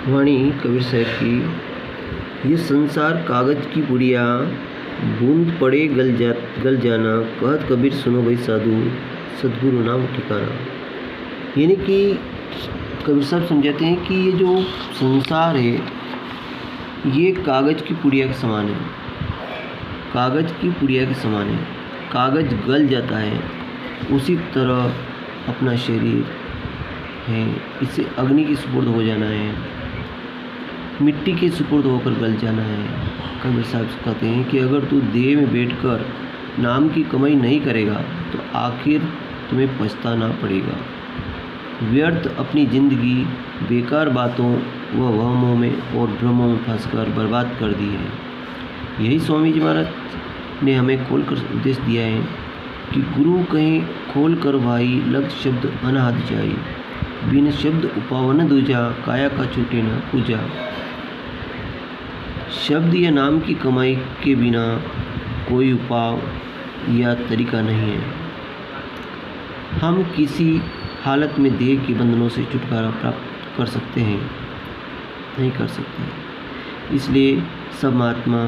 वाणी कबीर साहब की। ये संसार कागज की पुड़िया, बूंद पड़े गल जाना, कहत कबीर सुनो भाई साधु, सदगुरु नाम ठिकाना। यानी कि कबीर साहब समझाते हैं कि ये जो संसार है ये कागज की पुड़िया के समान है। कागज की पुड़िया के समान है। कागज गल जाता है, उसी तरह अपना शरीर है, इसे अग्नि की सुपुर्द हो जाना है, मिट्टी के सुपुर्द होकर गल जाना है। कबीर साहब कहते हैं कि अगर तू देह में बैठकर नाम की कमाई नहीं करेगा तो आखिर तुम्हें पछताना पड़ेगा। व्यर्थ अपनी ज़िंदगी बेकार बातों व वहमों में और भ्रमों में फंसकर बर्बाद कर दी है। यही स्वामी जी महाराज ने हमें खोलकर उपदेश दिया है कि गुरु कहें खोल कर भाई, लग शब्द अनहद जाई, बिन शब्द उपावन दूजा, काया का छूटे न पूजा। शब्द या नाम की कमाई के बिना कोई उपाय या तरीका नहीं है। हम किसी हालत में देह के बंधनों से छुटकारा प्राप्त कर सकते हैं? नहीं कर सकते। इसलिए सब महात्मा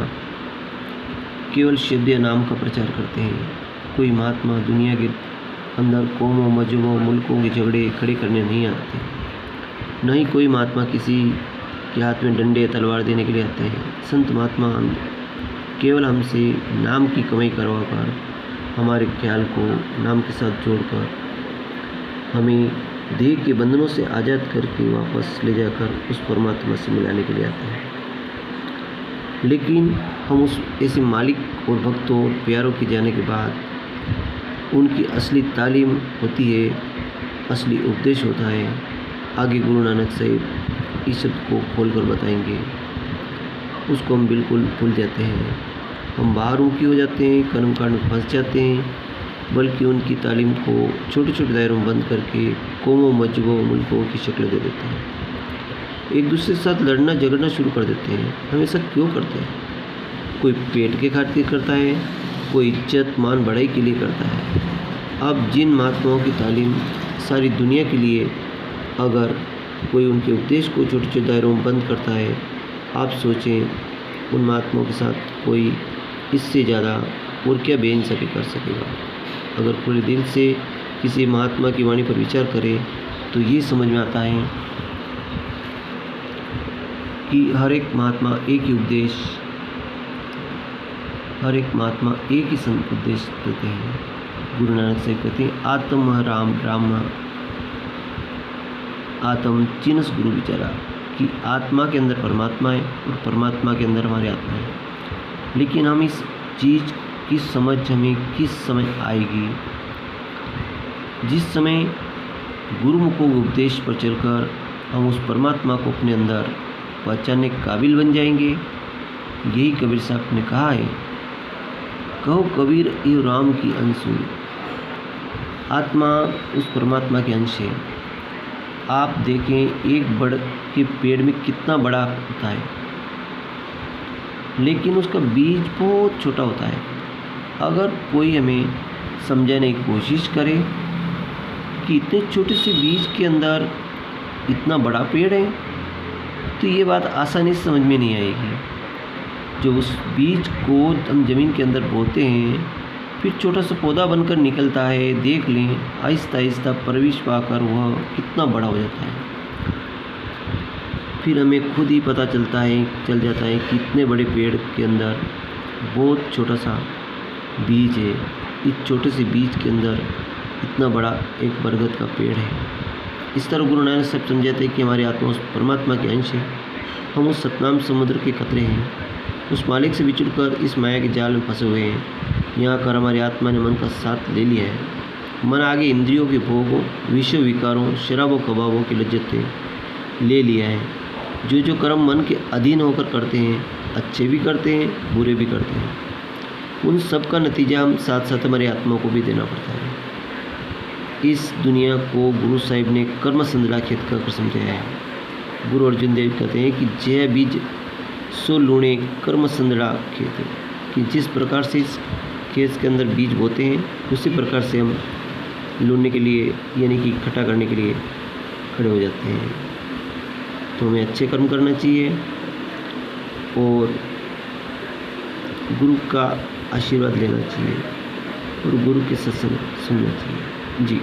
केवल शब्द या नाम का प्रचार करते हैं। कोई महात्मा दुनिया के अंदर कौमों, मजहबों, मुल्कों के झगड़े खड़े करने नहीं आते। न ही कोई महात्मा किसी के हाथ में डंडे या तलवार देने के लिए आते हैं। संत महात्मा केवल हमसे नाम की कमाई करवा कर, हमारे ख्याल को नाम के साथ जोड़कर हमें देह के बंधनों से आज़ाद करके वापस ले जाकर उस परमात्मा से मिलाने के लिए आते हैं। लेकिन हम उस ऐसे मालिक और भक्तों और प्यारों के जाने के बाद उनकी असली तालीम होती है, असली उपदेश होता है। आगे गुरु नानक साहिब इस शब्द को खोलकर बताएंगे, उसको हम बिल्कुल भूल जाते हैं। हम बाहरमुखी हो जाते हैं, कर्मकांड में फंस जाते हैं, बल्कि उनकी तालीम को छोटे छोटे दायरों में बंद करके कौमों, मजहबों, मुल्कों की शक्ल दे देते हैं। एक दूसरे के साथ लड़ना झगड़ना शुरू कर देते हैं। हम ऐसा क्यों करते हैं? कोई पेट के खातिर करता है, कोई इज्जत मान बढ़ाई के लिए करता है। अब जिन महात्माओं की तालीम सारी दुनिया के लिए, अगर कोई उनके उपदेश को छोटे छोटे दायरों में बंद करता है, आप सोचें उन महात्माओं के साथ कोई इससे ज़्यादा और क्या बेइंसाफ़ी कर सकेगा। अगर पूरे दिल से किसी महात्मा की वाणी पर विचार करें तो ये समझ में आता है कि हर एक महात्मा एक ही उपदेश, हर एक महात्मा एक ही उपदेश देते हैं। गुरु नानक साहिब कहते हैं, आत्म राम राम आत्म चिन्स गुरु विचारा, कि आत्मा के अंदर परमात्मा है और परमात्मा के अंदर हमारी आत्मा है। लेकिन हम इस चीज़ की समझ हमें किस समय आएगी? जिस समय गुरुमुखों के उपदेश पर चलकर हम उस परमात्मा को अपने अंदर पहचानने के काबिल बन जाएंगे। यही कबीर साहब ने कहा है, कहो कबीर ये राम की अंशु। आत्मा उस परमात्मा के अंश है। आप देखें एक बड़ के पेड़ में कितना बड़ा होता है, लेकिन उसका बीज बहुत छोटा होता है। अगर कोई हमें समझाने की कोशिश करे कि इतने छोटे से बीज के अंदर इतना बड़ा पेड़ है, तो ये बात आसानी से समझ में नहीं आएगी। जो उस बीज को हम ज़मीन के अंदर बोते हैं, फिर छोटा सा पौधा बनकर निकलता है, देख लें आहिस्ता आहिस्ता परवरिश पाकर वह कितना बड़ा हो जाता है। फिर हमें खुद ही पता चल जाता है कि इतने बड़े पेड़ के अंदर बहुत छोटा सा बीज है। इस छोटे से बीज के अंदर इतना बड़ा एक बरगद का पेड़ है। इस तरह गुरु नानक साहब समझाते हैं कि हमारी आत्मा उस परमात्मा के अंश है। हम उस सतनाम समुद्र के कतरे हैं। उस मालिक से बिछुड़कर इस माया के जाल में फंसे हुए हैं। यहाँ कर हमारी आत्मा ने मन का साथ ले लिया है। मन आगे इंद्रियों के भोगों, विषय विकारों, शराबों कबाबों की लज्जतें ले लिया है। जो जो कर्म मन के अधीन होकर करते हैं, अच्छे भी करते हैं, बुरे भी करते हैं, उन सब का नतीजा हम साथ साथ हमारी आत्मा को भी देना पड़ता है। इस दुनिया को गुरु साहिब ने कर्म संदड़ा खेत कर समझाया है। गुरु अर्जुन देव कहते हैं कि जय बीज सो लूणे कर्म संदड़ा खेत, कि जिस प्रकार से इस खेत के अंदर बीज बोते हैं, उसी प्रकार से हम लूनने के लिए यानी कि इकट्ठा करने के लिए खड़े हो जाते हैं। तो हमें अच्छे कर्म करना चाहिए और गुरु का आशीर्वाद लेना चाहिए और गुरु के सत्संग सुनना चाहिए। जी।